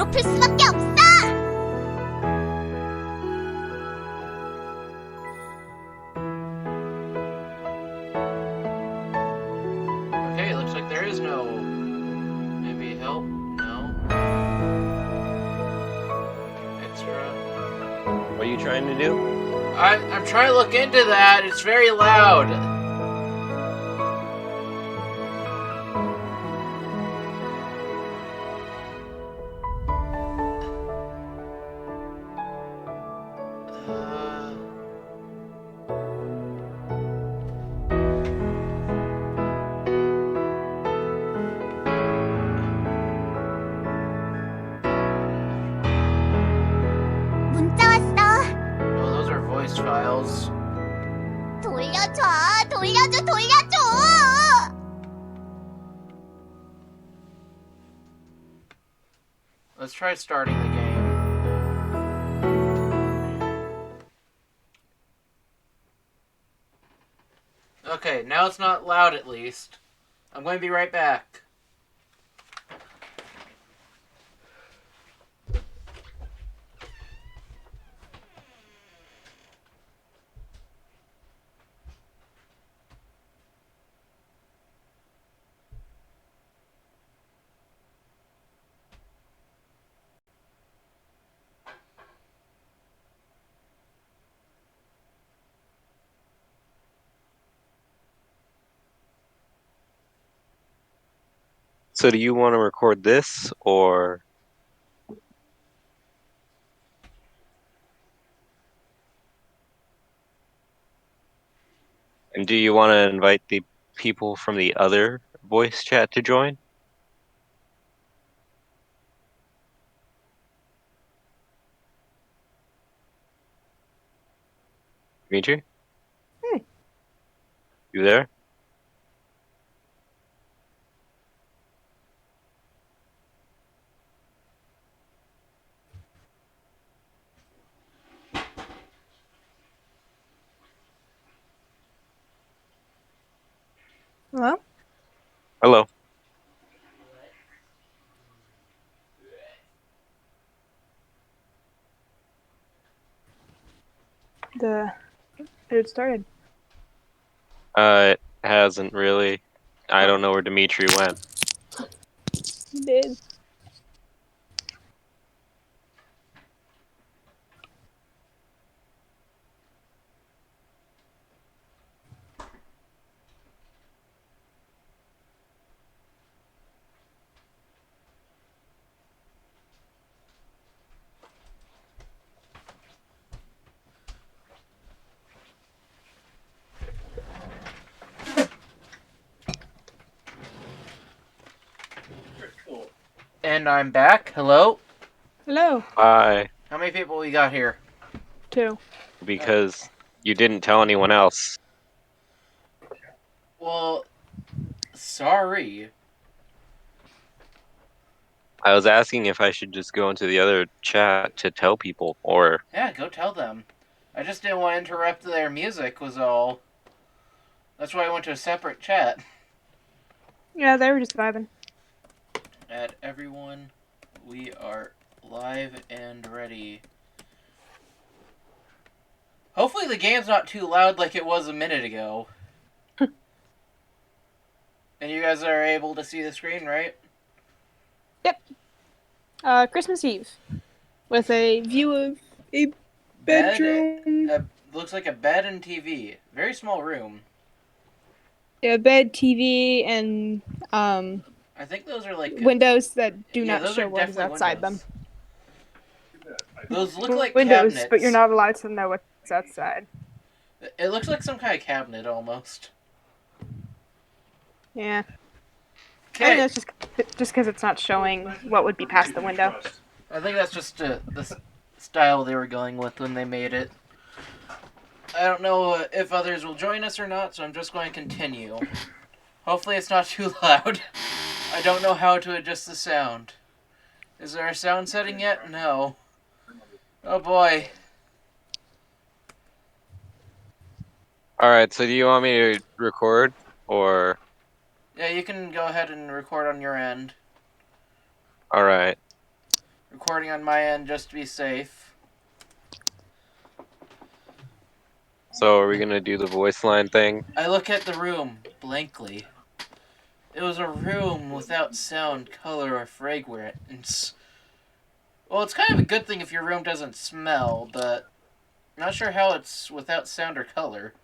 괴롭힐 수밖에 없어! Okay, looks like there is no... Maybe help? No. Extra. What are you trying to do? I'm trying to look into that. It's very loud. 문자 왔어. Oh, those are voice files. 돌려줘, 돌려줘, 돌려줘! Let's try starting the game. Okay, now it's not loud at least. I'm going to be right back. So do you want to record this, or... And do you want to invite the people from the other voice chat to join? Dimitri? Hey. You there? Hello? Hello. It started. It hasn't really. I don't know where Dimitri went. He did. And I'm back. Hello? Hello. Bye. How many people we got here? 2. Because you didn't tell anyone else. Well, sorry. I was asking if I should just go into the other chat to tell people, or... Yeah, go tell them. I just didn't want to interrupt their music was all. That's why I went to a separate chat. Yeah, they were just vibing. At everyone, we are live and ready. Hopefully the game's not too loud like it was a minute ago. And you guys are able to see the screen, right? Yep. Christmas Eve. With a view of a bedroom. Looks like a bed and TV. Very small room. A bed, TV, and I think those are like windows that do yeah, not those show are what is definitely outside windows. them. Those look like Windows, cabinets. but you're not allowed to know what's outside. It looks like some kind of cabinet almost. Yeah. I think Okay. that's just because it's not showing what would be past the window. I think that's just the style they were going with when they made it. I don't know if others will join us or not, so I'm just going to continue. Hopefully it's not too loud. I don't know how to adjust the sound. Is there a sound setting yet? No. Oh boy. Alright, so do you want me to record, or... Yeah, you can go ahead and record on your end. Alright. Recording on my end just to be safe. So are we gonna do the voice line thing? I look at the room blankly. It was a room without sound, color, or fragrance. Well, it's kind of a good thing if your room doesn't smell, but I'm not sure how it's without sound or color.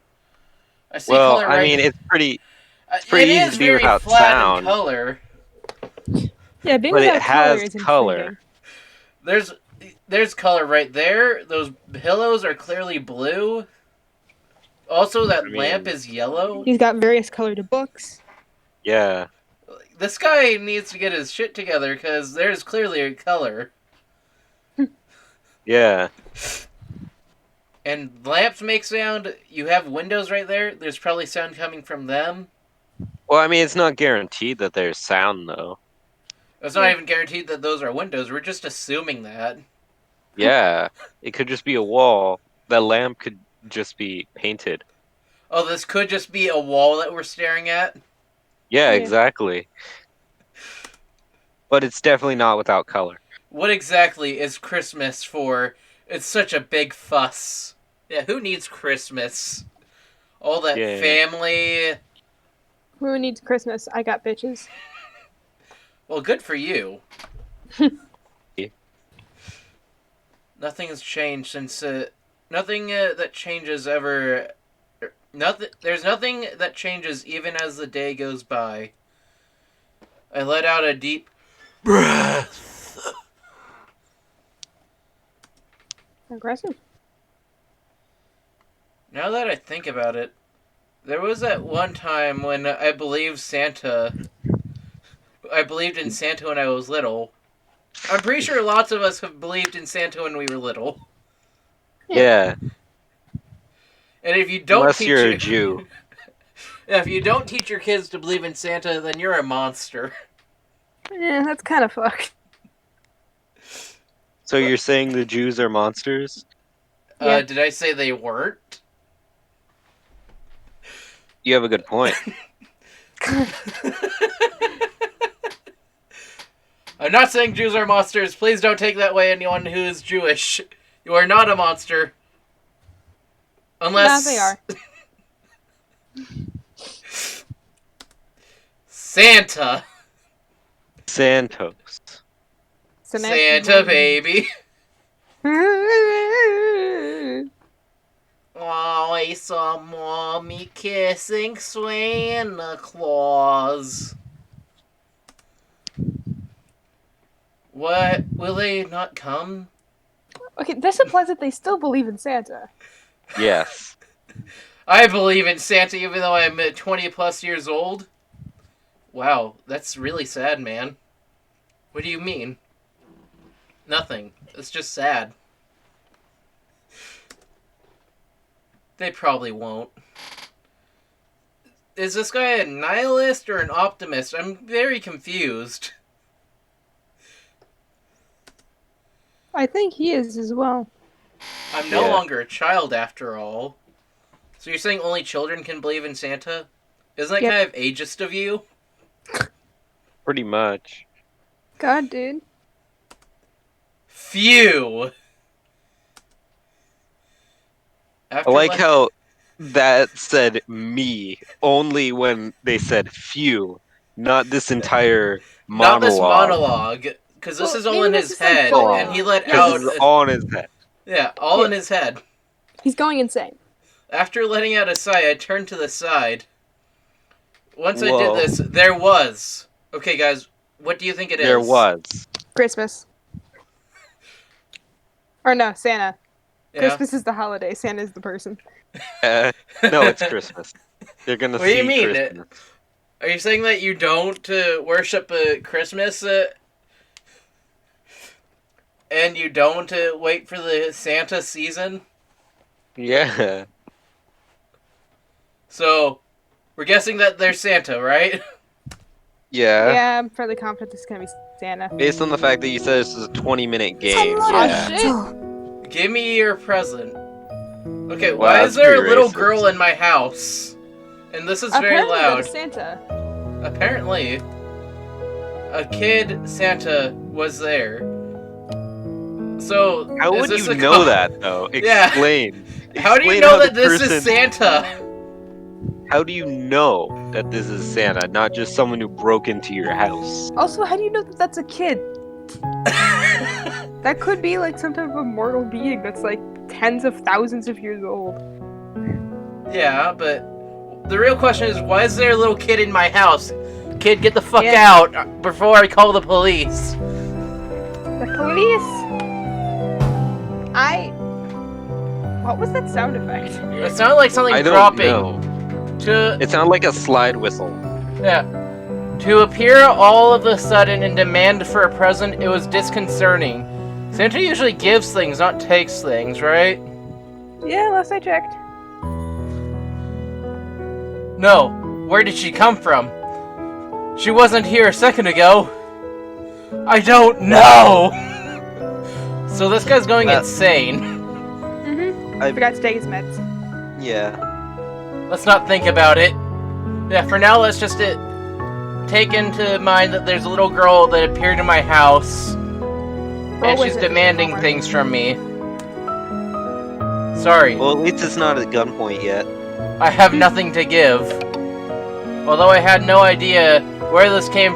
I see Well, color I right. mean, it's pretty It pretty easy is to be very without flat sound. in color. Yeah, being But it without color has is color. intriguing. There's color right there. Those pillows are clearly blue. Also, that I mean- lamp is yellow. He's got various colored books. Yeah. This guy needs to get his shit together because there's clearly a color. Yeah. And lamps make sound. You have windows right there. There's probably sound coming from them. Well, I mean, it's not guaranteed that there's sound, though. It's not Yeah. even guaranteed that those are windows. We're just assuming that. Yeah. It could just be a wall. That lamp could just be painted. Oh, this could just be a wall that we're staring at. Yeah, Yeah. exactly. But it's definitely not without color. What exactly is Christmas for? It's such a big fuss. Yeah, who needs Christmas? All that Yeah. family. Who needs Christmas? I got bitches. Well, good for you. Nothing has changed since nothing that changes ever. Nothing. There's nothing that changes even as the day goes by. I let out a deep breath. Aggressive. Now that I think about it, there was that one time when I believed Santa. I believed in Santa when I was little. I'm pretty sure lots of us have believed in Santa when we were little. Yeah. And if you don't Unless teach you're your- a Jew. if you don't teach your kids to believe in Santa, then you're a monster. Yeah, that's kind of fucked. So you're saying the Jews are monsters? Yeah. Did I say they weren't? You have a good point. I'm not saying Jews are monsters. Please don't take that way, anyone who is Jewish. You are not a monster. Unless... Nah, they are. Santa. Santos. So now- Santa, baby. Oh, I saw Mommy kissing Santa Claus. What? Will they not come? Okay, this implies that they still believe in Santa. Yes. I believe in Santa even though I'm 20 plus years old. Wow, that's really sad, man. What do you mean? Nothing. It's just sad. They probably won't. Is this guy a nihilist or an optimist? I'm very confused. I think he is as well. I'm no Yeah. longer a child after all. So you're saying only children can believe in Santa? Isn't that Yep. kind of ageist of you? Pretty much. God, dude. Phew! I After like le- how that said me only when they said few, not this entire Not this monologue. monologue, because this Well, is all maybe in this his is like head, full and he let Yeah, Because out... this is all in his head. Yeah, all in Yeah. his head. He's going insane. After letting out a sigh, I turned to the side. Once I Whoa. did this, there was... Okay, guys, what do you think it is? There was. Christmas. Or no, Santa. Yeah. Christmas is the holiday. Santa's the person. No, it's Christmas. You're gonna What do see you mean? Christmas. Are you saying that you don't worship Christmas and you don't wait for the Santa season? Yeah. So, we're guessing that there's Santa, right? Yeah. Yeah, I'm fairly confident this is gonna be Santa. Based on the fact that you said this is a 20-minute game. 선물을 Yeah. 줘. Give me your present. Okay, Wow, why that's is there a pretty little racist. girl in my house? And this is very Apparently loud. that's Santa. Apparently, a kid Santa was there. So How is would this you a know that though? Yeah. Explain. How do you Explain know how that the this is person- Santa? How do you know that this is Santa, not just someone who broke into your house? Also, how do you know that that's a kid? That could be like some type of mortal being that's like tens of thousands of years old. Yeah, but the real question is, why is there a little kid in my house? Kid, get the fuck Yeah. out before I call the police. The police! What was that sound effect? It sounded like something I don't dropping. know. To It sounded like a slide whistle. yeah, to appear all of a sudden and demand for a present, it was disconcerting. Santa usually gives things, not takes things, right? Yeah, last I checked. No. Where did she come from? She wasn't here a second ago. I don't know. So this guy's going insane. Mm-hmm. I- Forgot to take his meds. Yeah. Let's not think about it. Yeah, for now, let's just take into mind that there's a little girl that appeared in my house, and with she's it, demanding Homer. things from me. Sorry, Well, at least it's not at gunpoint yet. I have nothing to give. Although I had no idea where this kid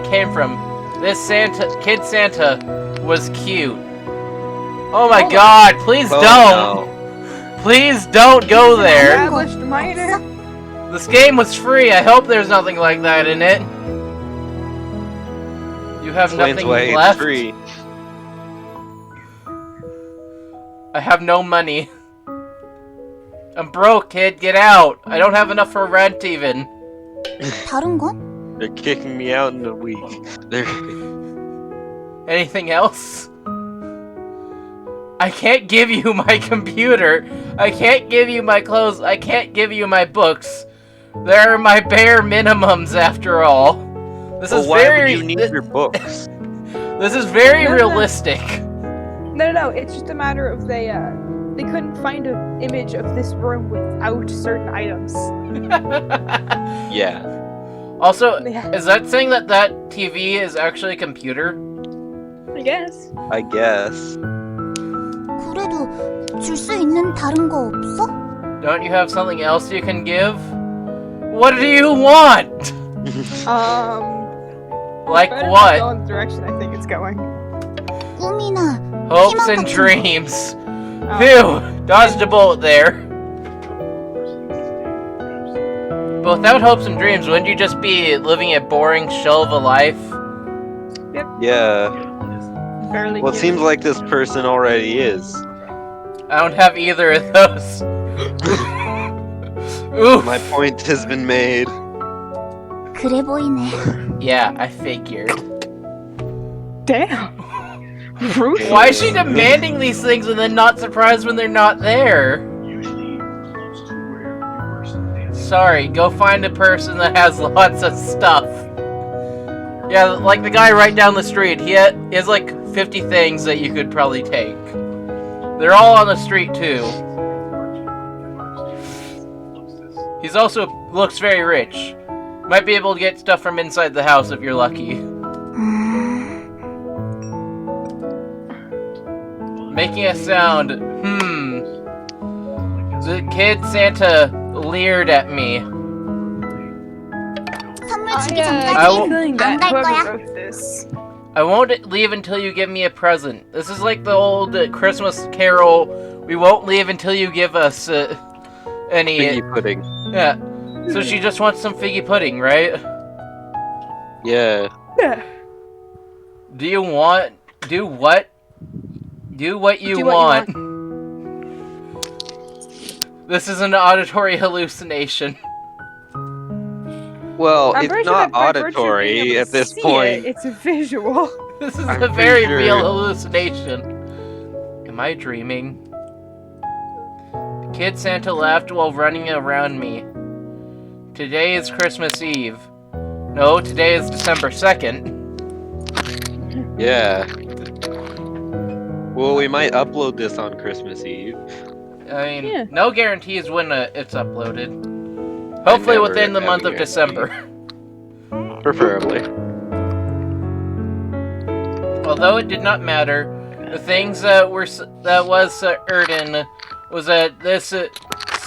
came from. This Kid Santa was cute. Oh my Hold on. God! Please don't! Oh, Please don't go there. Established minor. This game was free. I hope there's nothing like that in it. You have Explains nothing why it's left. free. I have no money. I'm broke, kid. Get out. I don't have enough for rent even. 다른 건? They're kicking me out in a week. They're... Anything else? I can't give you my computer. I can't give you my clothes. I can't give you my books. They're my bare minimums after all. This is why very would you need your books? This is very No, no. realistic. No. It's just a matter of they couldn't find an image of this room without certain items. Yeah. Also, Yeah. is that saying that that TV is actually a computer? I guess. I guess. 그래도 줄 수 있는 다른 거 없어? Don't you have something else you can give? What do you want? Like better not what? go in the direction I think it's going. 꿈이나 Hopes and dreams. Phew! Dodged a bullet there. But without hopes and dreams, wouldn't you just be living a boring shell of a life? Yeah. Barely. Well, it human. seems like this person already is. I don't have either of those. Oof. My point has been made. 그래 보이네. Yeah, I figured. Damn. Rude. Why is she demanding these things and then not surprised when they're not there? Sorry, go find a person that has lots of stuff. Yeah, like the guy right down the street. He has like 50 things that you could probably take. They're all on the street too. He's also looks very rich. Might be able to get stuff from inside the house if you're lucky. Making a sound. The Kid Santa leered at me. 선물 주기 I I 전까지 won't- feeling 안 that 갈 whoever 거야. wrote this. I won't leave until you give me a present. This is like the old Christmas carol. We won't leave until you give us any. Figgy pudding. Yeah. So she just wants some figgy pudding, right? Yeah. Yeah. Do you want? Do what? Do what you Do what you want. This is an auditory hallucination. Well, I'm it's pretty sure not that by virtue of being auditory able to at this see point. it's a visual. This is I'm a pretty very sure- real hallucination. Am I dreaming? Kid Santa laughed while running around me. Today is Christmas Eve. No, today is December 2nd. Yeah. Well, we might upload this on Christmas Eve. I mean, Yeah. no guarantees when it's uploaded. Hopefully never within the have month a of guarantee. December. Preferably. Although it did not matter, The things that was certain was that this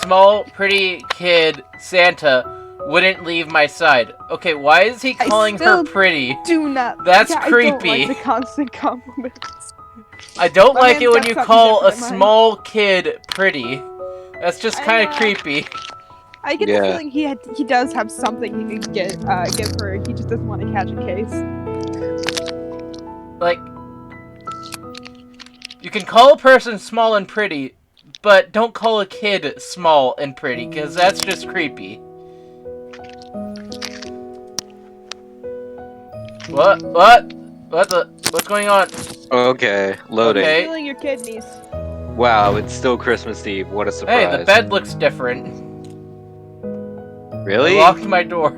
small, pretty kid, Santa, wouldn't leave my side. Okay, why is he calling her still pretty? Do not. That's I don't creepy. like the constant compliments. I don't My like man's it when got you something call a different in mind. small kid pretty. That's just I kind of know. creepy. I get Yeah. the feeling he does have something he could give her. He just doesn't want to catch a case. Like, you can call a person small and pretty, but don't call a kid small and pretty, because that's just creepy. What? What's going on? Okay, loading. Okay. Feeling your kidneys. Wow, it's still Christmas Eve. What a surprise. Hey, the bed looks different. Really? I locked my door.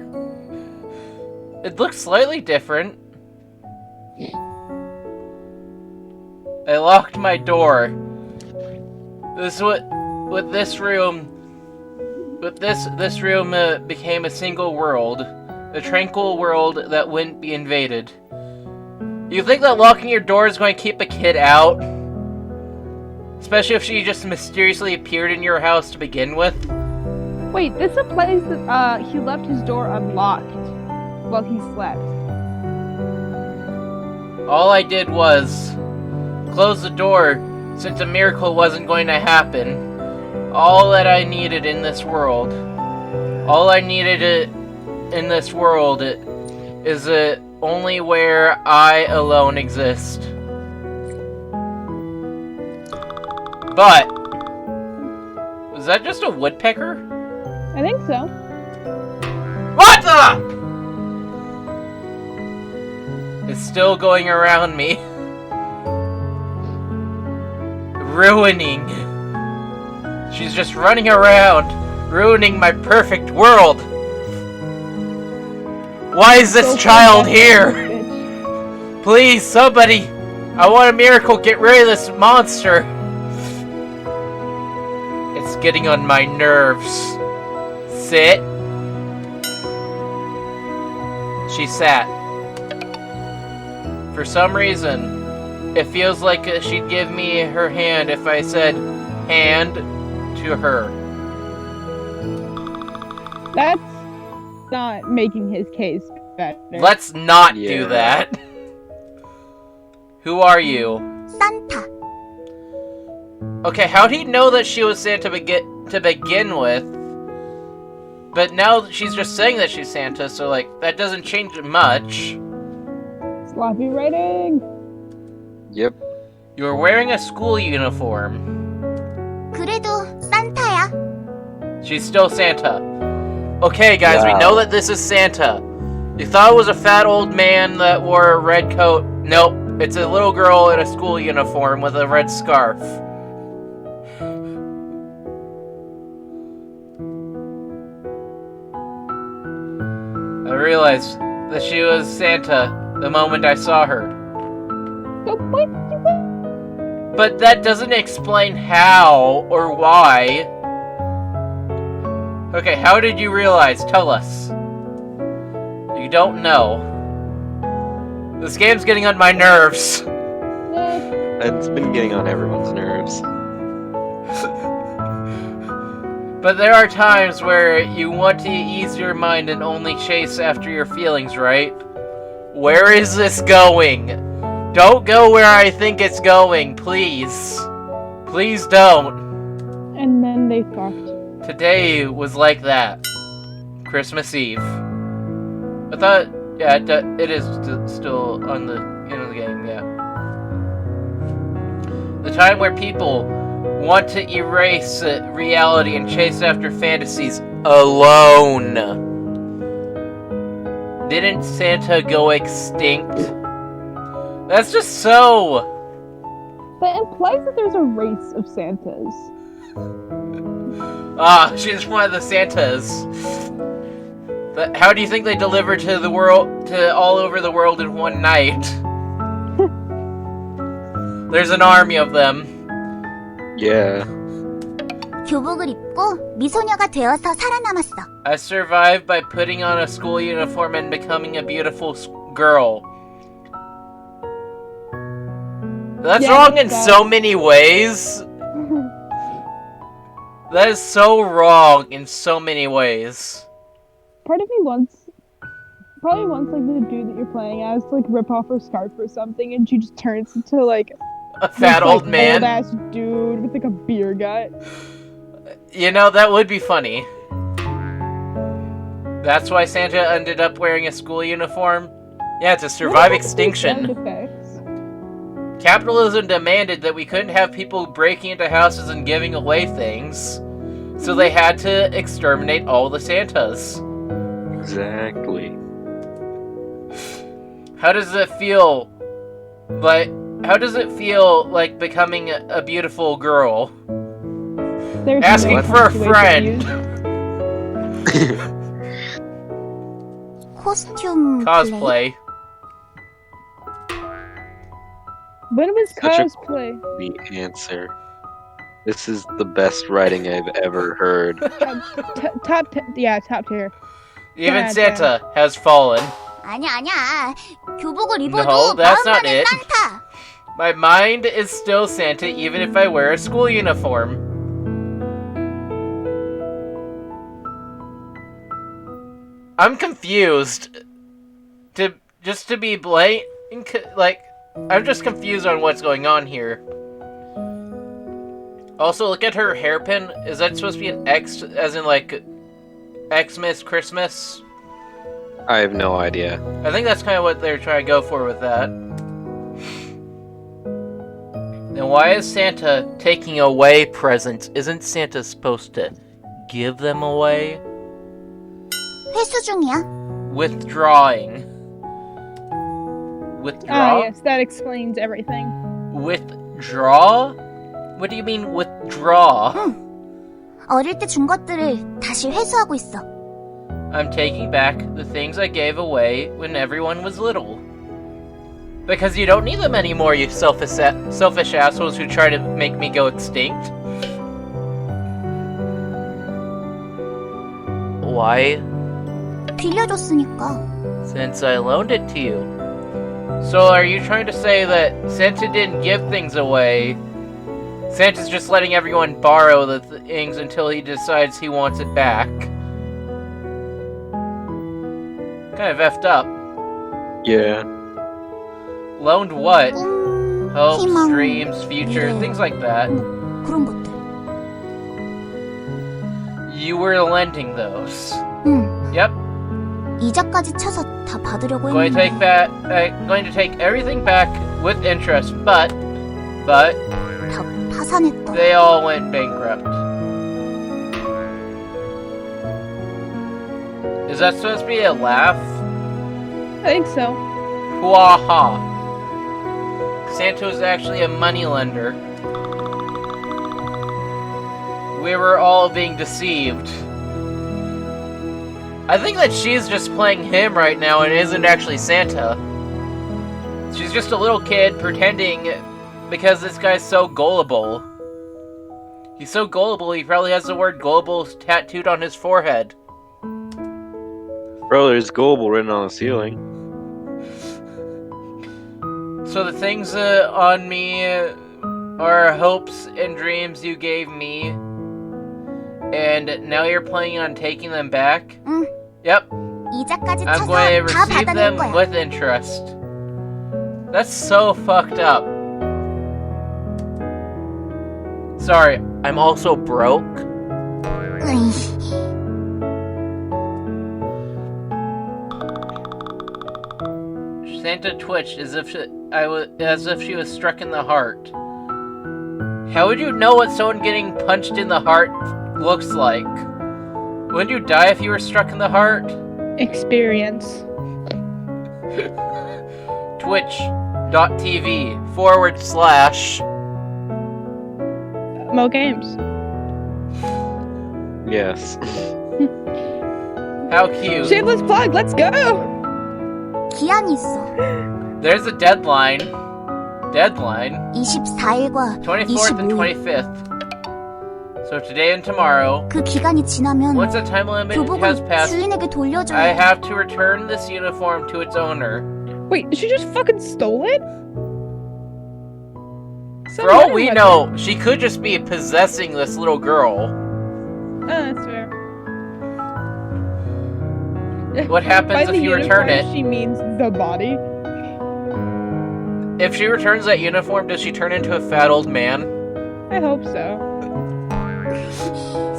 It looks slightly different. I locked my door. This with this room became a single world, a tranquil world that wouldn't be invaded. You think that locking your door is going to keep a kid out? Especially if she just mysteriously appeared in your house to begin with? Wait, this implies that he left his door unlocked while he slept. All I did was close the door since a miracle wasn't going to happen. All that I needed in this world, is only where I alone exist. But, was that just a woodpecker? I think so. What the? It's still going around me. Ruining. She's just running around, ruining my perfect world. Why is this child here? Bitch. Please, somebody! I want a miracle, get rid of this monster! It's getting on my nerves. Sit. She sat. For some reason, it feels like she'd give me her hand if I said hand to her. That's not making his case better. Let's not Yeah. do that. Who are you? 산타. Okay, how'd he know that she was Santa to begin with? But now she's just saying that she's Santa, so like, that doesn't change much. Sloppy writing. Yep. You're wearing a school uniform. 그래도 산타야. She's still Santa. Okay, guys, we Wow. know that this is Santa. You thought it was a fat old man that wore a red coat. Nope, it's a little girl in a school uniform with a red scarf. I realized that she was Santa the moment I saw her. So what? But that doesn't explain how or why. Okay, how did you realize? Tell us. You don't know. This game's getting on my nerves. It's been getting on everyone's nerves. But there are times where you want to ease your mind and only chase after your feelings, right? Where is this going? Don't go where I think it's going, please. Please don't. And then they fucked. Today was like that. Christmas Eve. I thought, yeah, it is still on the end of the game, yeah. The time where people want to erase reality and chase after fantasies alone. Didn't Santa go extinct? That's just so... That implies that there's a race of Santas. Ah, she's one of the Santas. But how do you think they deliver to the world, to all over the world in one night? There's an army of them. Yeah. 교복을 입고 미소녀가 되어서 살아남았어. I survived by putting on a school uniform and becoming a beautiful girl. That's Yeah, wrong in that's so many ways. That is so wrong in so many ways. Part of me probably wants like the dude that you're playing as to like rip off her scarf or something, and she just turns into like A fat this, old like, man. old ass dude with like a beer gut. You know, that would be funny. That's why Santa ended up wearing a school uniform? Yeah, to survive extinction. Sound effects. Capitalism demanded that we couldn't have people breaking into houses and giving away things, so they had to exterminate all the Santas. Exactly. How does it feel like becoming a beautiful girl? There's Asking no for a punctuation friend. used. 코스튬 플레이? Cosplay. When was Such a- cosplay? The answer. This is the best writing I've ever heard. Top tier. Even Yeah, Santa has fallen. 아니야. 교복을 입어도 No, that's not 마음만은 it. 산타. My mind is still Santa even if I wear a school uniform. I'm confused. To be blank, like, I'm just confused on what's going on here. Also, look at her hairpin. Is that supposed to be an X, as in like Xmas, Christmas? I have no idea. I think that's kind of what they're trying to go for with that. Then why is Santa taking away presents? Isn't Santa supposed to give them away? 회수 중이야. Withdrawing. Withdraw? Ah, yes, that explains everything. Withdraw? What do you mean withdraw? 어릴 때 준 것들을 다시 회수하고 있어. I'm taking back the things I gave away when everyone was little. Because you don't need them anymore, you selfish assholes who try to make me go extinct. Why? 빌려줬으니까. Since I loaned it to you. So are you trying to say that Santa didn't give things away? Santa's just letting everyone borrow the things until he decides he wants it back. Kind of effed up. Yeah. Loaned what? Hopes, 희망, dreams, future, 미래. things like that. 그런 것들. You were lending those. 응. Yep. 이자까지 쳐서 다 받으려고 Going to 했는데 going to take everything back with interest, but 다 파산했다. they all went bankrupt. Is that supposed to be a laugh? I think so. Hua-ha. Santa was actually a moneylender. We were all being deceived. I think that she's just playing him right now and isn't actually Santa. She's just a little kid pretending because this guy's so gullible. He's so gullible, he probably has the word gullible tattooed on his forehead. Bro, there's Global written on the ceiling. So the things on me are hopes and dreams you gave me, and now you're planning on taking them back? 응. Yep, 이자까지 I'm 쳐서 going to 다 receive 받아낼 them 거야. with interest. That's so fucked up. Sorry, I'm also broke. 으이, Santa twitched as if she was struck in the heart. How would you know what someone getting punched in the heart looks like? Wouldn't you die if you were struck in the heart? Experience. Twitch.tv/. Mo Games. Yes. How cute. Shameless plug, let's go! 기한이 있어. There's a deadline. 24일과 24th and 25일. 25th. So today and tomorrow, 그 기간이 지나면 once the time limit has 교복을 passed, 주인에게 I 돌려줘야 해. have to return this uniform to its owner. Wait, she just fucking stole it? For all we know, she could just be possessing this little girl. Oh, that's fair. What happens By if the you return uniform, it? She means the body. If she returns that uniform, does she turn into a fat old man? I hope so.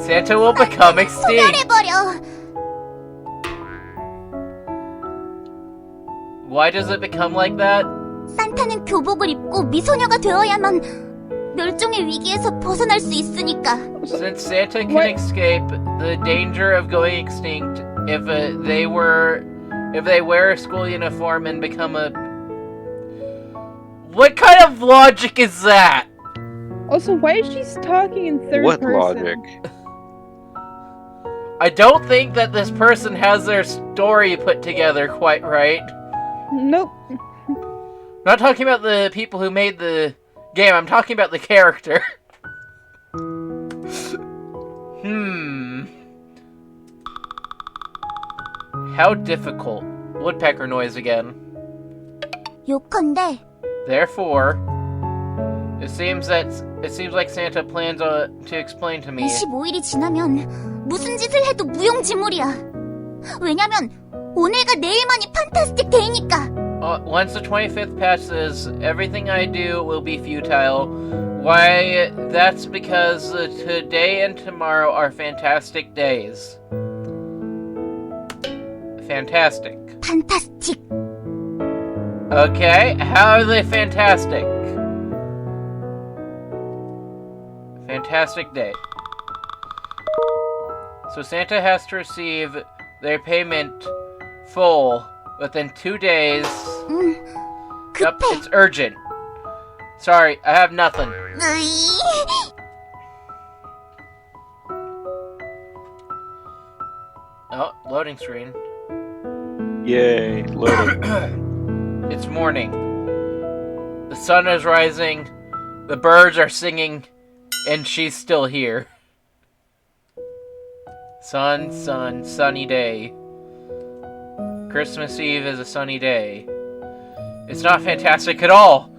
Santa will become extinct. 소멸해버려. Why does it become like that? 산타는 교복을 입고 미소녀가 되어야만 멸종의 위기에서 벗어날 수 있으니까. Since Santa can What? escape the danger of going extinct if they wear a school uniform and become a... What kind of logic is that? Also, why is she talking in third What person? logic? I don't think that this person has their story put together quite right. Nope. I'm not talking about the people who made the game, I'm talking about the character. How difficult. Woodpecker noise again. 요컨대 Therefore, it seems like Santa plans to explain to me. 25일이 지나면 무슨 짓을 해도 무용지물이야. 왜냐면 오늘과 내일만이 판타스틱 데이니까. Once the 25th passes, everything I do will be futile. Why, that's because today and tomorrow are fantastic days. Fantastic. 판타스틱. Okay, how are they fantastic? Fantastic day. So Santa has to receive their payment full within 2 days. Yup, 급해. it's urgent. Sorry, I have nothing. 으이. Oh, loading screen. Yay, loading. It's morning. The sun is rising. The birds are singing. And she's still here. Sun, sun, sunny day. Christmas Eve is a sunny day. It's not fantastic at all.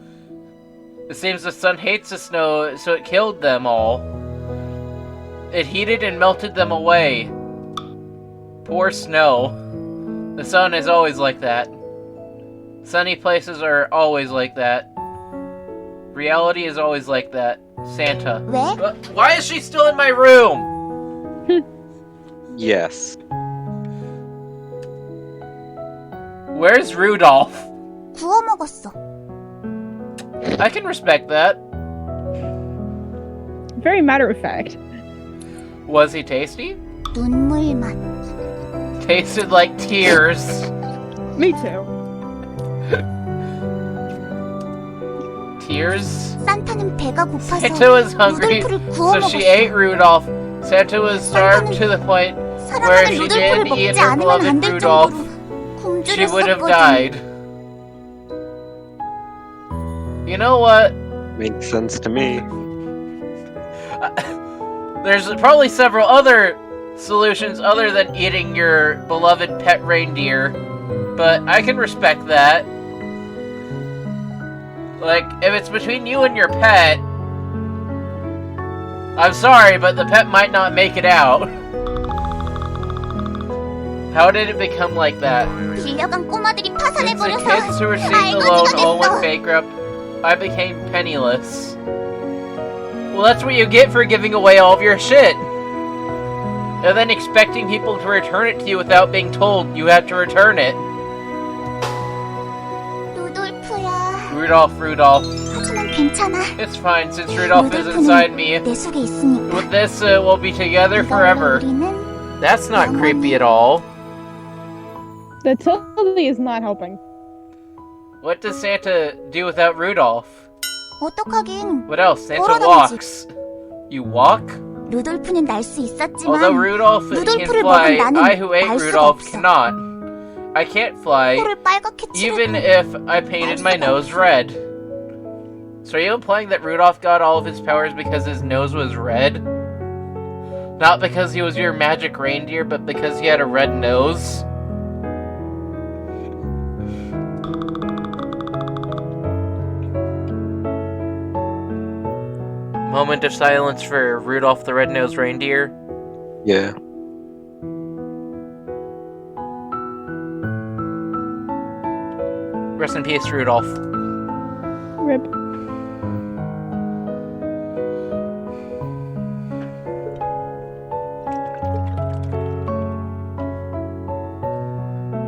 It seems the sun hates the snow, so it killed them all. It heated and melted them away. Poor snow. The sun is always like that. Sunny places are always like that. Reality is always like that. Santa. 왜? Why is she still in my room? Yes. Where's Rudolph? 구워 먹었어. I can respect that. Very matter of fact. Was he tasty? 눈물 맛. Tasted like tears. Me too. Tears? 산타는 배가 고파서 Santa was hungry, 루돌프를 구워 so she 먹었어. ate Rudolph. Santa was starved to the point where 사랑하는 if she 루돌프를 didn't eat 먹지 her 않으면 beloved 안 될 Rudolph, 정도로 she would have 굶주렸었거든. died. You know what? Makes sense to me. There's probably several other solutions other than eating your beloved pet reindeer, but I can respect that. Like, if it's between you and your pet, I'm sorry, but the pet might not make it out. How did it become like that? 빌려간 꼬마들이 Since the 파산해버려서 kids who received the loan 알거지가 all went 됐어. bankrupt, I became penniless. Well, that's what you get for giving away all of your shit. And then expecting people to return it to you without being told you have to return it. 루돌프야. Rudolph. 하지만 괜찮아. It's fine since Rudolph is inside me. 내 속에 있으니까. With this, we'll be together 이걸로 forever. 우리는 That's not creepy at all. The tilde is not helping. What does Santa do without Rudolph? 어떡하긴. What else? Santa 걸어다니지. walks. You walk? 루돌프는 날 수 Although 있었지만 Rudolph can 루돌프를 fly, 먹은 나는 I who ate 날 수가 Rudolph 없어. cannot. I can't fly, 코를 빨갛게 even 칠해도 if I painted my nose red. So are you implying that Rudolph got all of his powers because his nose was red? Not because he was your magic reindeer, but because he had a red nose? Moment of silence for Rudolph the Red-Nosed Reindeer. Yeah. Rest in peace, Rudolph. Rip.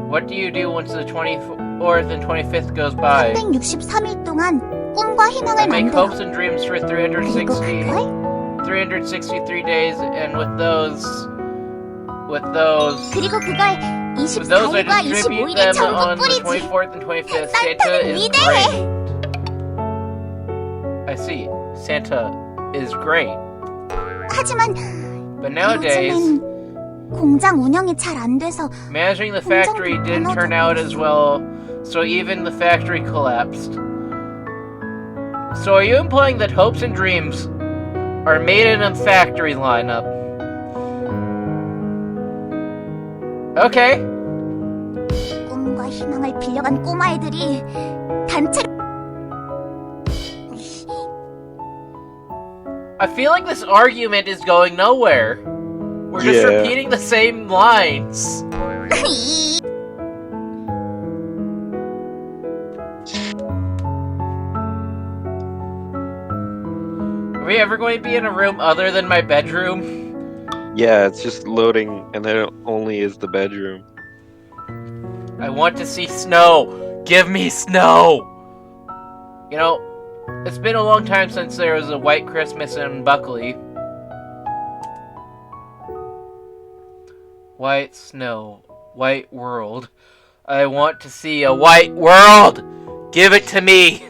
What do you do once the 24th and 25th goes by? 363일 동안 꿈과 희망을 I make 만들어. hopes and dreams for 그리고 360, 그걸 363 days, and with those, 그리고 그걸 with those I 24일과 distribute 25일에 them 전부 on the 뿌리지. 24th and 25th. Santa 산타는 is 위대해. great. I see. Santa is great. 하지만 But nowadays, 요즘엔 공장 운영이 잘 안 돼서 managing the factory didn't turn out as well, so even the factory collapsed. So are you implying that hopes and dreams are made in a factory lineup? Okay. 꿈과 희망을 빌려간 꼬마애들이 단체로 I feel like this argument is going nowhere. We're just Yeah. repeating the same lines. Are we ever going to be in a room other than my bedroom? Yeah, it's just loading, and then it only is the bedroom. I want to see snow. Give me snow. You know, it's been a long time since there was a White Christmas in Buckley. White snow, white world. I want to see a white world. Give it to me.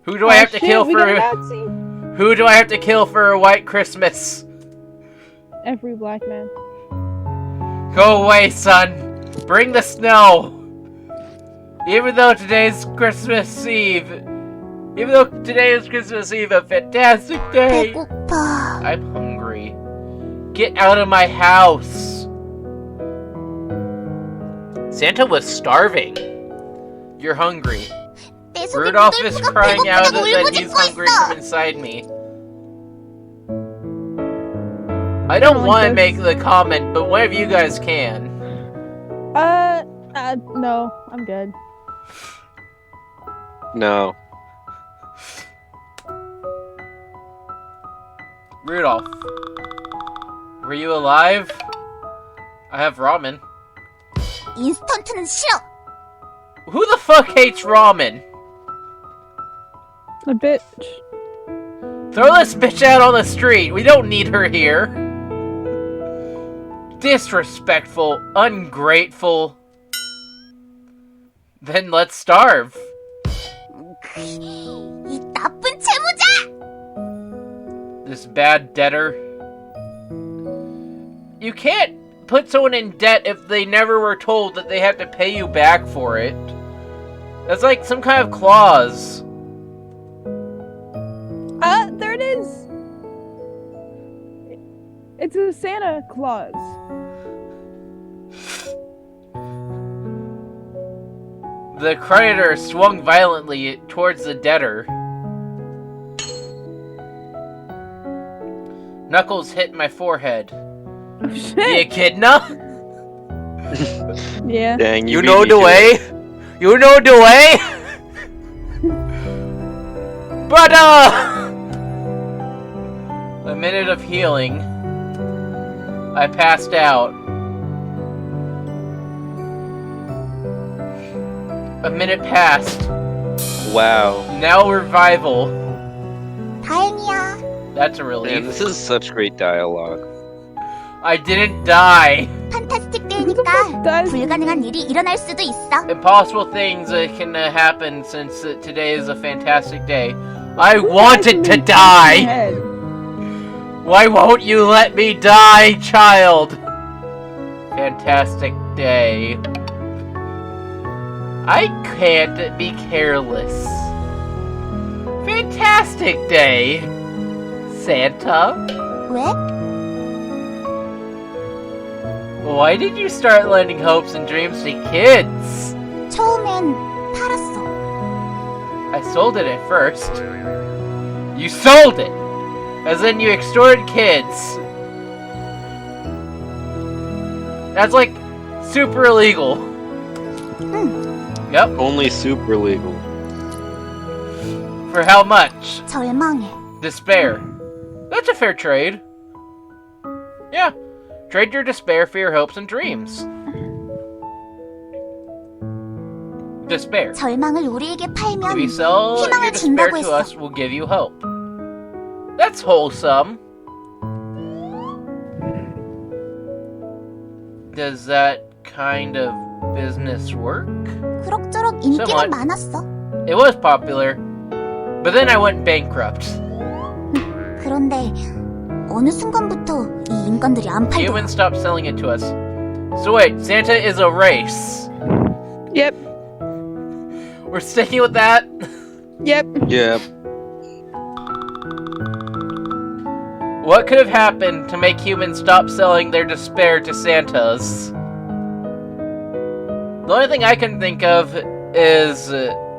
Who do I have to kill we got a for? Nazi. Who do I have to kill for a White Christmas? Every black man. Go away, son. Bring the snow. Even though today's Christmas Eve, a fantastic day. 배고파. I'm hungry. Get out of my house. Santa was starving. You're hungry. 내 속에 Rudolph is 누들프가 crying out 배고프다고 that 울고 he's 짖고 hungry from 있어. inside me. I don't like want to this. make the comment, but one of you guys can. No, I'm good. No. Rudolph, were you alive? I have ramen. 인스턴트는 싫어. Who the fuck hates ramen? A bitch. Throw this bitch out on the street. We don't need her here. Disrespectful, ungrateful. Then let's starve. 이 나쁜 채무자. This bad debtor. You can't put someone in debt if they never were told that they have to pay you back for it. That's like some kind of clause. There it is. It's a Santa Claus. The creditor swung violently towards the debtor. Knuckles hit my forehead. Oh, The shit. echidna? Yeah. Dang, You beat know me the to way? it. You know the way? Brother! A minute of healing. I passed out. A minute passed. Wow. Now revival. 다행이야. That's a Man, relief. this is such great dialogue. I didn't die. 판타스틱 Who the fuck 데이니까 does? 불가능한 일이 일어날 수도 있어. Impossible things can happen since today is a fantastic day. I wanted to die! Head. Why won't you let me die, child? Fantastic day. I can't be careless. Fantastic day, Santa. 왜? Why did you start lending hopes and dreams to kids? 처음엔 팔았어. I sold it at first. You sold it! As in you extorted kids. That's like super illegal. Yep. Only super legal. For how much? 절망해. Despair. That's a fair trade. Yeah. Trade your despair for your hopes and dreams. Despair. 절망을 우리에게 If 팔면 you sell your 희망을 despair 준다고 to 했어. us, we'll give you hope. That's wholesome. Does that kind of business work? 그럭저럭 인기는 Somewhat. 많았어. It was popular, but then I went bankrupt. 그런데 어느 순간부터 이 인간들이 안 팔더라. Humans stopped selling it to us. So wait, Santa is a race. Yep. We're sticking with that? Yep. Yeah. What could have happened to make humans stop selling their despair to Santas? The only thing I can think of is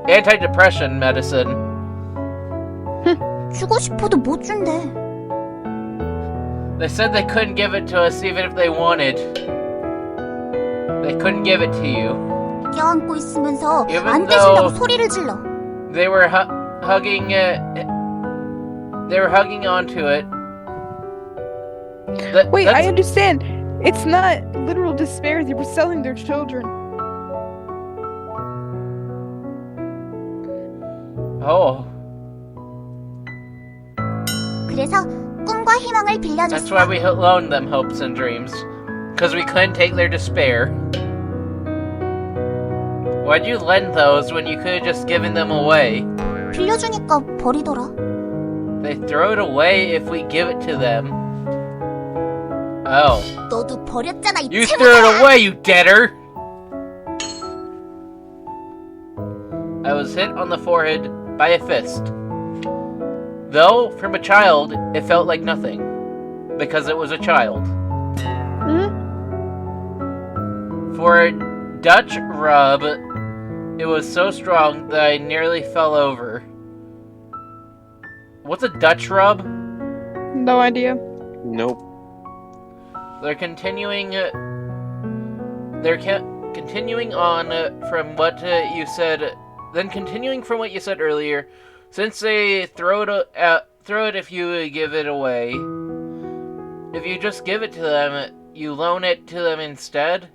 antidepressant medicine. 주고 싶어도 못 준대. They said they couldn't give it to us even if they wanted. They couldn't give it to you. 껴안고 있으면서 Even 안 떼준다고 though- 소리를 질러. They were hugging. They were hugging onto it. Wait, I That's- understand. It's not literal despair. They were selling their children. Oh, 그래서 꿈과 희망을 that's why 빌려줬어. we loaned them hopes and dreams. Because we couldn't take their despair. Why'd you lend those when you could have just given them away? 빌려주니까 버리더라. They throw it away if we give it to them. Oh. 너도 버렸잖아, 이 You threw it 채무자야. away, you debtor! I was hit on the forehead by a fist. Though, from a child, it felt like nothing. Because it was a child. For a Dutch rub, it was so strong that I nearly fell over. What's a Dutch rub? No idea. Nope. They're continuing. Continuing on from what you said. Then continuing from what you said earlier, since they throw it if you give it away. If you just give it to them, you loan it to them instead.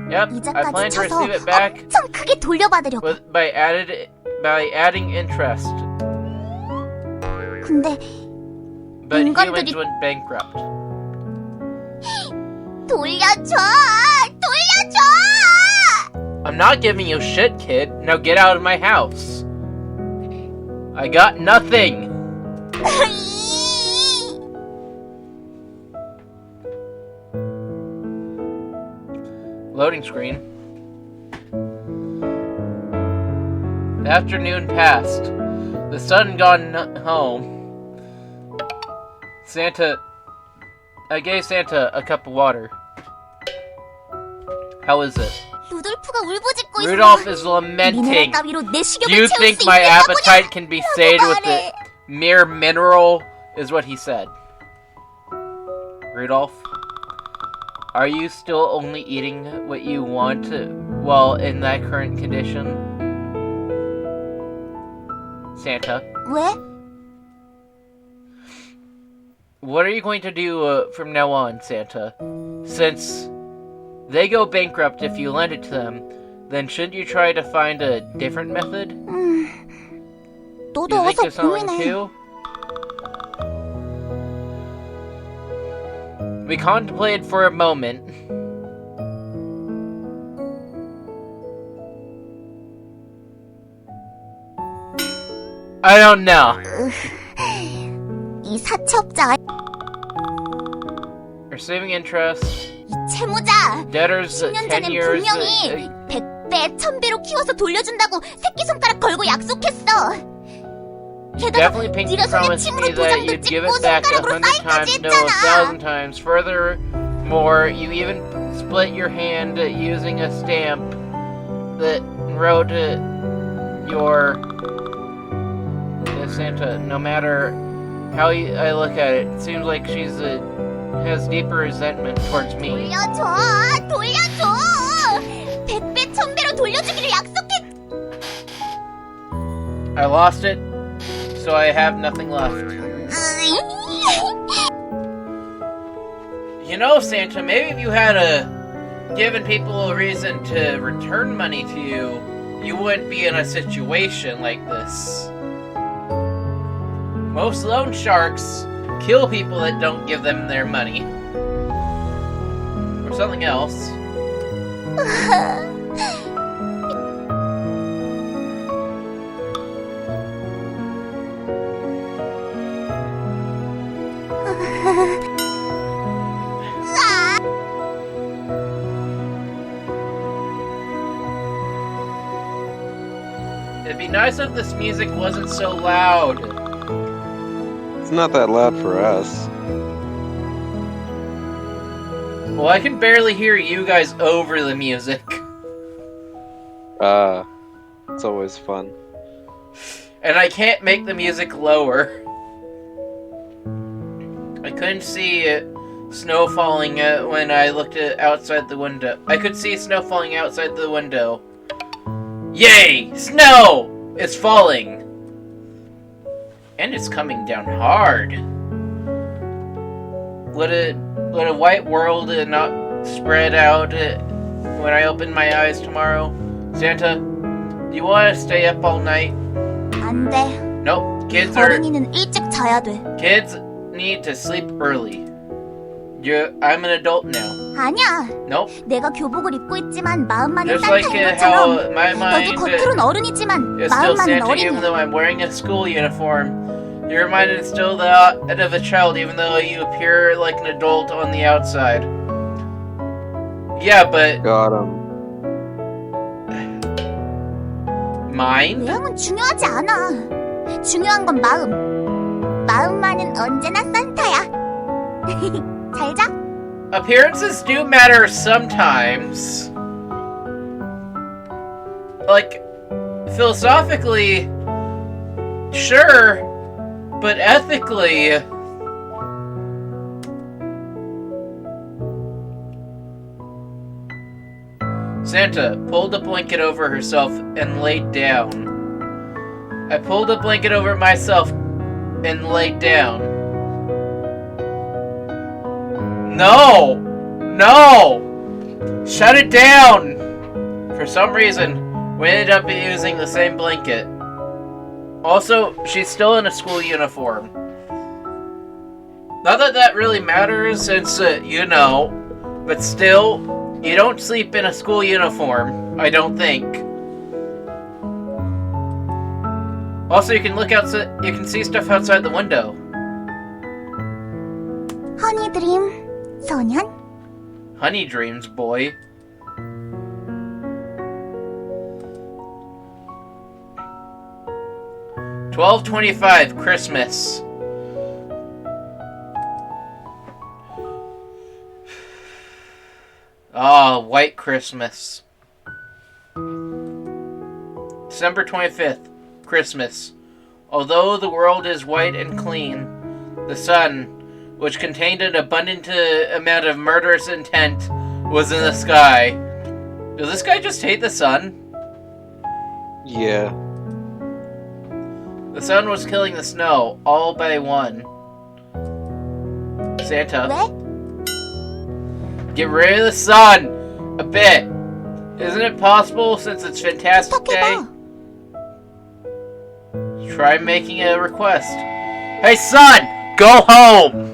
Yep, I plan 이자까지 to 쳐서 receive it back 엄청 크게 돌려받으려고. by adding interest. 근데 But 인간들이- humans went bankrupt. 돌려줘! 돌려줘! I'm not giving you shit, kid. Now get out of my house. I got nothing. Loading screen. The afternoon passed. The sun gone home. I gave Santa a cup of water. How is it? 루돌프가 울부짖고 있어. Rudolph is 미네랄 lamenting. 따위로 내 Do 식욕을 you 채울 think 수 my 있는 거냐? appetite can be sated with 말해. a mere mineral? Is what he said. Rudolph, are you still only eating what you want while in that current condition? Santa, 왜? what are you going to do from now on, Santa? Since they go bankrupt if you lend it to them, then shouldn't you try to find a different method? 너도 You think 어서 of something 고민해. too? We contemplated for a moment. I don't know. 이 사채업자가 Receiving interest. 이 채무자. Debtors 10년 10 전엔 years. 분명히 100배, 1000배로 키워서 돌려준다고 새끼손가락 걸고 약속했어. 게다가 Definitely Pinky 네가 손에 promised 침으로 me that 도장도 you'd give 찍고 it back 손가락으로 100 사인까지 times, no, 했잖아. 1,000 times. Furthermore, you even split your hand using a stamp that wrote your this Santa, no matter how I look at it, it seems like she's has deeper resentment towards me. 돌려줘! 돌려줘! 100배, 1000배로 돌려주기를 약속해! I lost it, so I have nothing left. You know, Santa, maybe if you had given people a reason to return money to you, you wouldn't be in a situation like this. Most loan sharks kill people that don't give them their money. Or something else. It'd be nice if this music wasn't so loud. It's not that loud for us. Well, I can barely hear you guys over the music. It's always fun. And I can't make the music lower. I couldn't see snow falling when I looked outside the window. I could see snow falling outside the window. Yay! Snow! It's falling! And it's coming down hard. Would a white world not spread out when I open my eyes tomorrow? Santa, do you want to stay up all night? 안 돼. Nope. Kids 일찍 자야 돼. Kids need to sleep early. I'm an adult now. 아니야. Nope. 내가 교복을 입고 있지만 마음만은 Just like 산타인 how 것처럼 my 너도 mind 겉으론 어른이지만 is still 마음만은 Santa even 어린이야. though I'm wearing a school uniform. Your mind is still that of a child even though you appear like an adult on the outside. Yeah, but Got him. mind? 외형은 중요하지 않아. 중요한 건 마음. 마음만은 언제나 산타야. 잘 자. Appearances do matter sometimes. Like, philosophically, sure, but ethically... Santa pulled a blanket over herself and laid down. I pulled a blanket over myself and laid down. No! No! Shut it down! For some reason, we ended up using the same blanket. Also, she's still in a school uniform. Not that that really matters since, you know, but still, you don't sleep in a school uniform, I don't think. Also, you can look outside, you can see stuff outside the window. 허니 드림 소년. Honey dreams, boy. $12.25 Christmas. Ah, white Christmas. December 25th, Christmas. Although the world is white and clean, the sun, which contained an abundant amount of murderous intent, was in the sky. Does this guy just hate the sun? Yeah. The sun was killing the snow, all by one. Santa, 왜? get rid of the sun! A bit. Isn't it possible since it's Fantastic Day? 톡해봐. Try making a request. Hey son! Go home!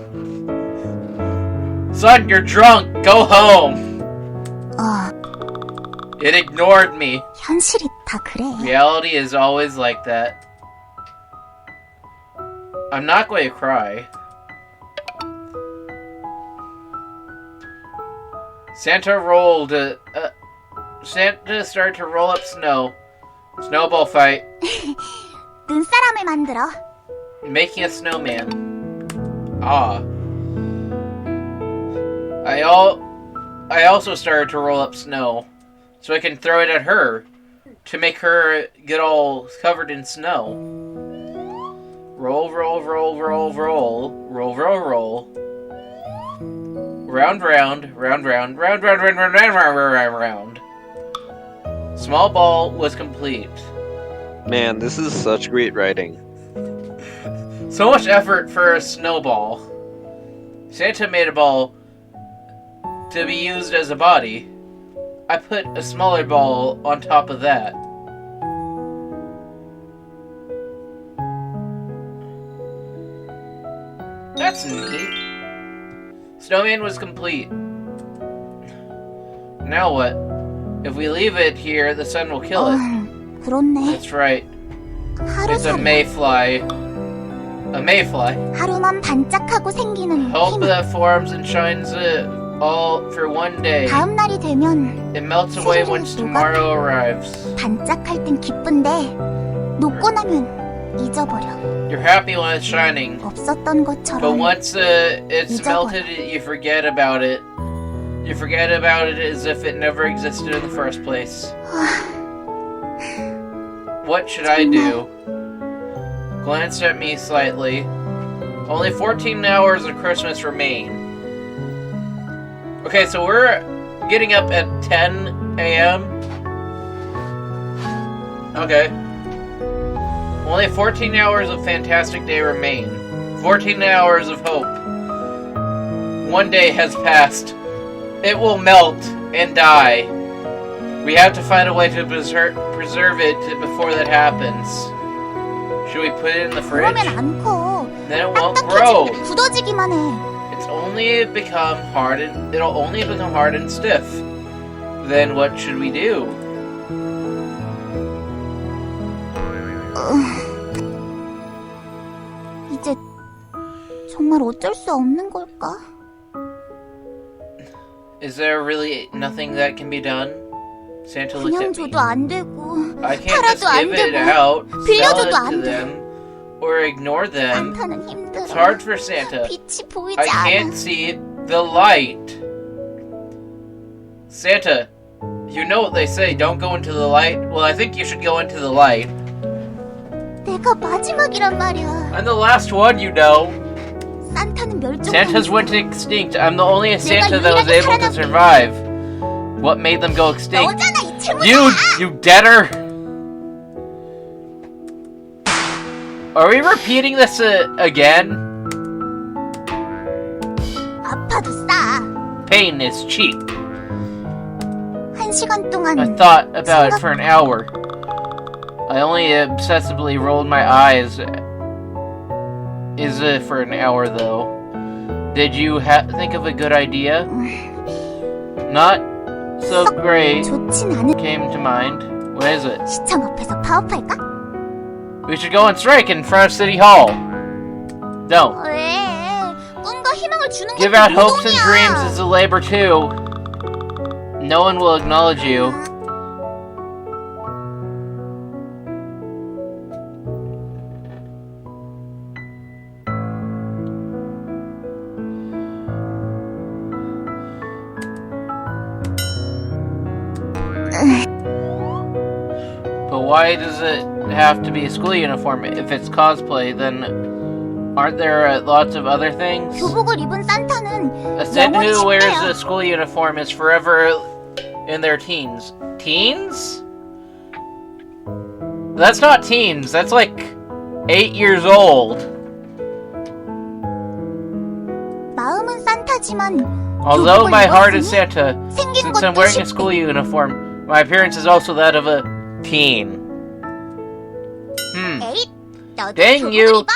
Son, you're drunk! Go home! It ignored me. 현실이 다 그래. Reality is always like that. I'm not going to cry. Santa started to roll up snow. Snowball fight. 눈사람을 만들어. Making a snowman. Ah. I also started to roll up snow. So I can throw it at her. To make her get all covered in snow. Roll, roll, roll, roll, roll. Roll, roll, roll. Round, round, round, round, round, round, round, round, round, round, round, round. Small ball was complete. Man, this is such great writing. So much effort for a snowball. Santa made a ball to be used as a body. I put a smaller ball on top of that. That's neat. Snowman was complete. Now what? If we leave it here, the sun will kill it. 그렇네. That's right. It's a 하루살이 mayfly. A mayfly. 하루만 반짝하고 생기는 Hope 힘. that forms and shines all for one day. 다음 날이 되면 It melts away once tomorrow arrives. 반짝할 땐 기쁜데 녹고 나면 잊어버려. You're happy when it's shining, 없었던 but 것처럼. once it's 잊어버려. melted, you forget about it. You forget about it as if it never existed in the first place. What should I do? Glanced at me slightly. Only 14 hours of Christmas remain. Okay, so we're getting up at 10 a.m. Okay. Only 14 hours of fantastic day remain. 14 hours of hope. One day has passed. It will melt and die. We have to find a way to preserve it before that happens. Should we put it in the fridge? 그러면 안 커. Then it won't grow. 딱딱해지고 굳어지기만 해. It's only become hard and it'll only become hard and stiff. Then what should we do? 이제 정말 어쩔 수 없는 걸까? Is there really nothing that can be done? Santa looked 그냥 at me. 줘도 안 되고 I can't just 팔아도 안 give it 되고 out, sell 빌려줘도 it to 안 돼. them, or ignore them. 산타는 힘들어. It's hard for Santa. 빛이 보이지 I 않아. can't see the light. Santa, you know what they say, don't go into the light? Well, I think you should go into the light. 내가 마지막이란 말이야. I'm the last one, you know. 산타는 멸종한 Santas went extinct. I'm the only Santa that was able to survive. What made them go extinct? 너잖아 이 친구야. You debtor! Are we repeating this again? 아파도 싸. Pain is cheap. 1시간 동안 I thought about it for an hour. I only obsessively rolled my eyes. Is it for an hour though? Did you think of a good idea? Not so great. 좋진 않은. Came to mind. What is it? 시청 앞에서 파업할까? We should go on strike in front of City Hall. Don't. 왜? 꿈과 희망을 주는 Give 것도 out hopes and 노동이야. dreams is a labor too. No one will acknowledge you. But why does it have to be a school uniform? If it's cosplay, then aren't there lots of other things? 교복을 입은 산타는 A Santa 영원히 who wears 쉽대요. a school uniform is forever in their teens. Teens? That's not teens. That's like 8 years old. 마음은 산타지만 Although 교복을 my heart is 입었으니 Santa, 생긴 since I'm 것도 wearing a 쉽대. school uniform, my appearance is also that of a teen. 에잇, 너도 Dang 교복을 you. 입어.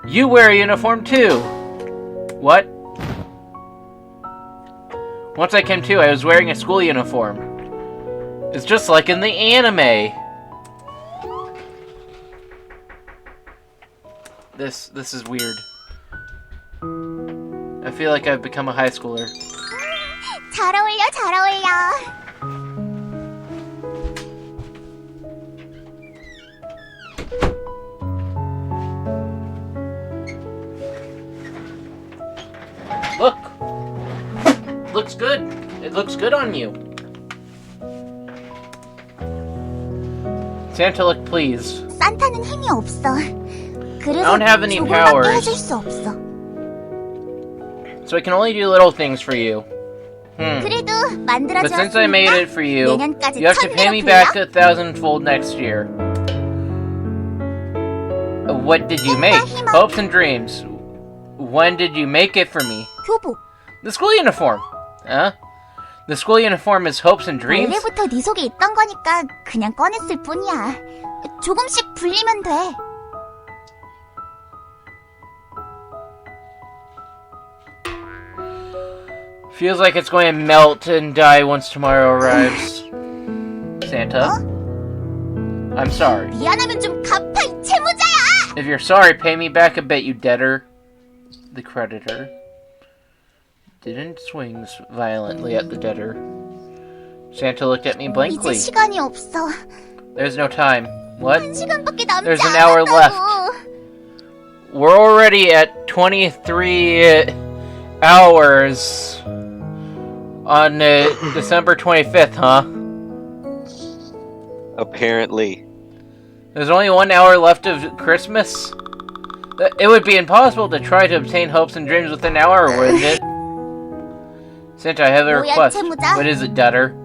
You wear a uniform too. What? Once I came to, I was wearing a school uniform. It's just like in the anime. This is weird. I feel like I've become a high schooler. 잘 어울려, 잘 어울려. Look! Looks good. It looks good on you. Santa looked pleased. 산타는 힘이 없어. 그래서 don't have any 조금밖에 powers. 해줄 수 없어. So I can only do little things for you. 그래도 But since I made it for you, 내년까지 you have to pay me back 1,000-fold next year. What did you make? Hopes and dreams. When did you make it for me? 교복. The school uniform. Huh? The school uniform is hopes and dreams? 원래부터 네 속에 있던 거니까 그냥 꺼냈을 뿐이야. 조금씩 불리면 돼. Feels like it's going to melt and die once tomorrow arrives. Santa? I'm sorry. 미안하면 좀 갚아, 이 채무자야! If you're sorry, pay me back a bit, you debtor. The creditor didn't swing violently at the debtor. Santa looked at me 이제 blankly. 시간이 없어. There's no time. What? 한 시간밖에 남지 There's an hour 않았다고. We're already at 23 hours on December 25th, huh? Apparently. There's only 1 hour left of Christmas? It would be impossible to try to obtain hopes and dreams within an hour, wouldn't it? Santa, I have a 뭐야, request. 채무자? What is it, debtor?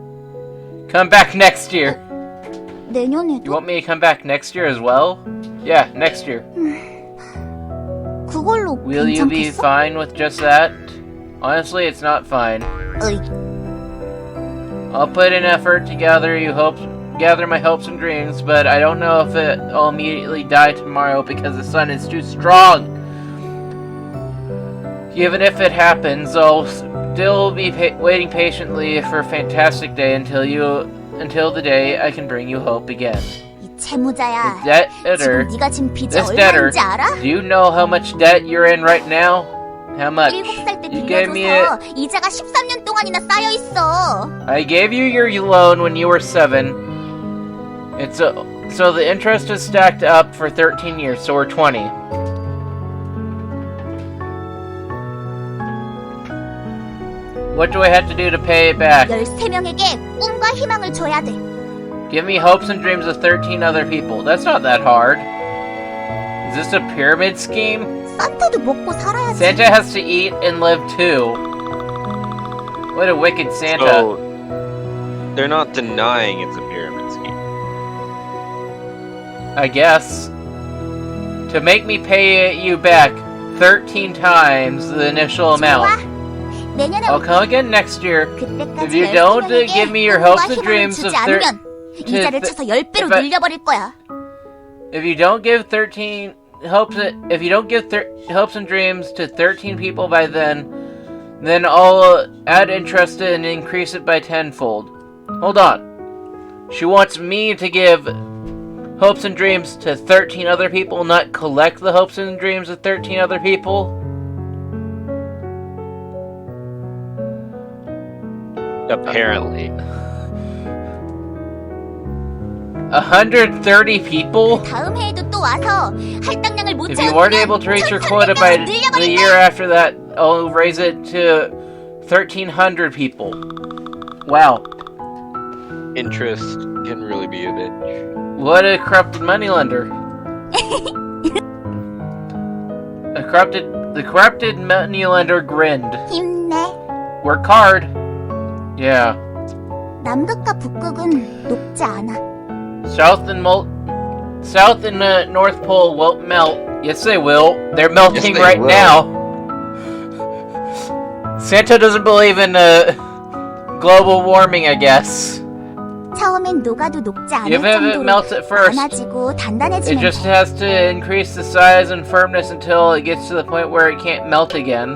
Come back next year. You 내년에도? want me to come back next year as well? Yeah, next year. 그걸로 Will you be 괜찮겠어? fine with just that? Honestly, it's not fine. 으이, I'll put in effort to gather my hopes and dreams, but I don't know if I'll immediately die tomorrow because the sun is too strong. Even if it happens, I'll still be waiting patiently for a fantastic day until the day I can bring you hope again. 이 채무자야. The 지금 debtor, 네가 진 빚이 this debtor, 얼마인지 알아? do you know how much debt you're in right now? How much? 7살 때 You gave me it. 빌려줘서 이자가 13년 동안이나 쌓여 있어. I gave you your loan when you were 7. So the interest is stacked up for 13 years, so we're 20. What do I have to do to pay it back? 13명에게 꿈과 희망을 줘야 돼. Give me hopes and dreams of 13 other people. That's not that hard. Is this a pyramid scheme? 산타도 먹고 살아야지. Santa has to eat and live too. What a wicked Santa. So, they're not denying it's a pyramid scheme. I guess. To make me pay you back 13 times the initial amount. 좋아. 내년에 I'll come again next year. 그때까지 If you don't 13명에게 give me your 꿈과 hopes and 희망을 dreams 주지 of 않으면 이자를 쳐서 10배로 if I- 늘려버릴 거야. If you don't give hopes and dreams to 13 people by then I'll add interest and increase it by tenfold. Hold on. She wants me to give hopes and dreams to 13 other people, not collect the hopes and dreams of 13 other people? Apparently. 130 people? 다음 해에도 또 와서 할당량을 못 If you weren't able to reach your quota by the year after that, I'll raise it to 1,300 people. Wow. Interest can really be a bitch. What a corrupted moneylender. The corrupted moneylender grinned. 힘내. Work hard. Yeah. 남극과 북극은 녹지 않아. South and North Pole won't melt. Yes, they will. They're melting Yes, they right will. now. Santa doesn't believe in global warming, I guess. 처음엔 녹아도 녹지 않을 Even if it 정도로 melts at first, 많아지고 it 단단해지면 just 돼. has to increase the size and firmness until it gets to the point where it can't melt again.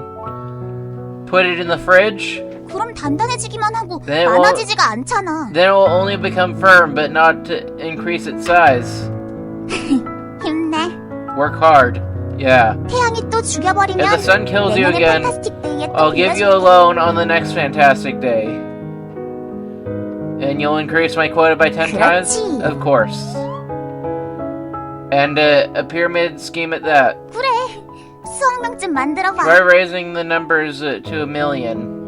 Put it in the fridge, 그럼 단단해지기만 하고 네, 뭐- 많아지지가 않잖아. then it will only become firm, but not to increase its size. 힘내. Work hard. Yeah. 태양이 또 죽여버리면 If the sun kills you 내년의 again, 판타스틱 데이에 또 I'll give you a 빌려줄게. loan on the next fantastic day. And you'll increase my quota by 10 times? 그렇지. Of course. And a pyramid scheme at that. 그래. 수학명쯤 만들어봐. Try raising the numbers to 1,000,000.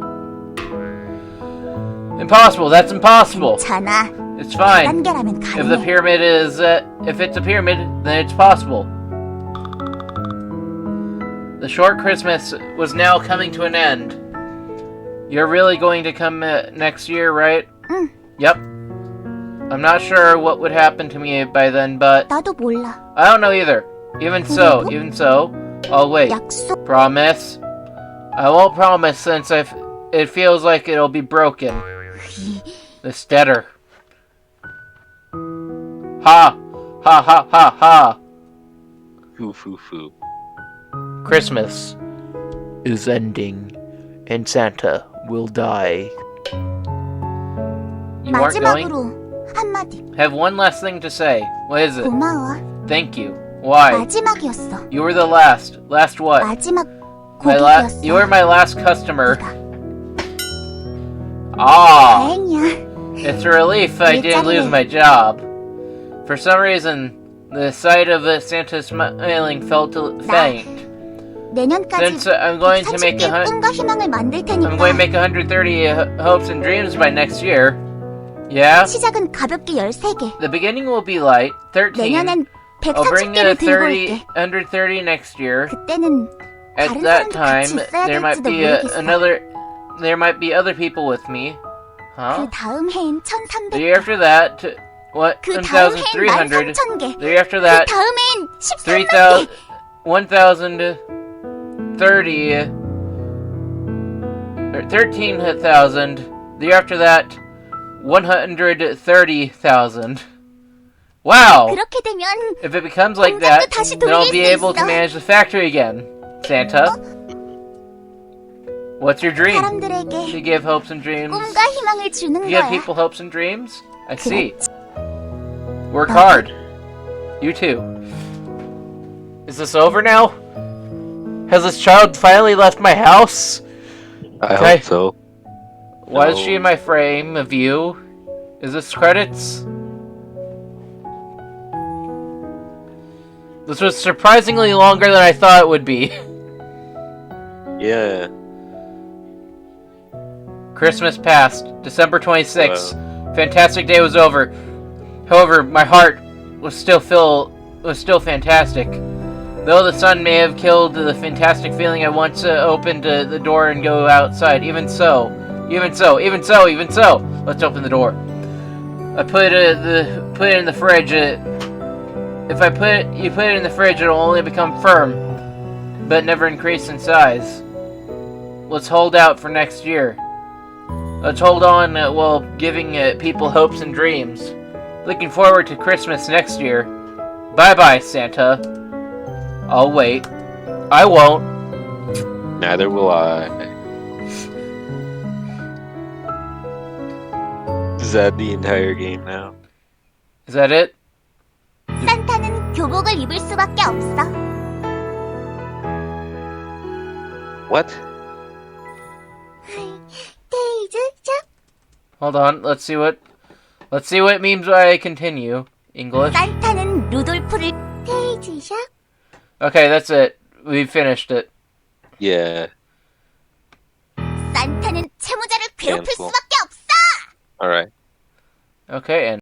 Impossible, that's impossible. 괜찮아. It's fine. 단계라면 If the 가능해. pyramid is, if it's a pyramid, then it's possible. The short Christmas was now coming to an end. You're really going to come next year, right? Yep. I'm not sure what would happen to me by then, but 나도 몰라. I don't know either. Even so, I'll wait. 약속. Promise? I won't promise since it feels like it'll be broken. The stutter. Ha! Ha ha ha ha! Foo foo foo. Christmas is ending, and Santa will die. You aren't going? 마지막으로 한마디. Have one last thing to say. What is it? 고마워. Thank you. Why? 마지막이었어. You were the last. Last what? 마지막 You 고객이었어. were my last customer. 네가. Ah! 다행이야. It's a relief I didn't lose my job. For some reason, the sight of Santa smiling felt faint. 내년까지 Since I'm going to make 130개 꿈과 희망을 만들 테니까 I'm going to make 130 hopes and dreams by next year. Yeah? 시작은 가볍게 13개. The beginning will be light. 13. 내년엔 I'll bring 130개를 들고 30, 올게. 130 next year. 그때는 At 다른 that 사람도 time, 같이 있어야 there might 될지도 be 모르겠어. there might be other people with me. 그 Huh? 다음 해인 The 1300. year after that, what? 그 다음 해인 1,300. 13,000개. The year after 그 that, 다음 해인 3,000, 13만 개. 1,030, or 13,000. The year after that, 130,000. Wow! 그렇게 되면 If it becomes like that, 공장도 다시 then I'll 돌릴 be 수 able to 있어. manage the factory again. Santa, what's your dream? 사람들에게 To give hopes and dreams. 꿈과 희망을 주는 You give 거야. people hopes and dreams? I see. 그렇지. Work hard. You too. Is this over now? Has this child finally left my house? I Okay. hope so. Why is No. she in my frame of view? Is this credits? This was surprisingly longer than I thought it would be. Yeah. Christmas passed. December 26th. Fantastic day was over. However, my heart was still fantastic. Though the sun may have killed the fantastic feeling I once opened the door and go outside. Even so. Let's open the door. I put it in the fridge. If you put it in the fridge, it'll only become firm, but never increase in size. Let's hold out for next year. Let's hold on while giving people hopes and dreams. Looking forward to Christmas next year. Bye-bye, Santa. I'll wait. I won't. Neither will I. Is that the entire game now? Is that it? 산타는 교복을 입을 수밖에 없어. What? 데이즈 자 Hold on. Let's see what it means when I continue. English. 산타는 루돌프를 데이즈 샵 Okay, that's it. We finished it. Yeah. 산타는 채무자를 괴롭힐 Cancel. 수밖에 없어. Alright. Okay, and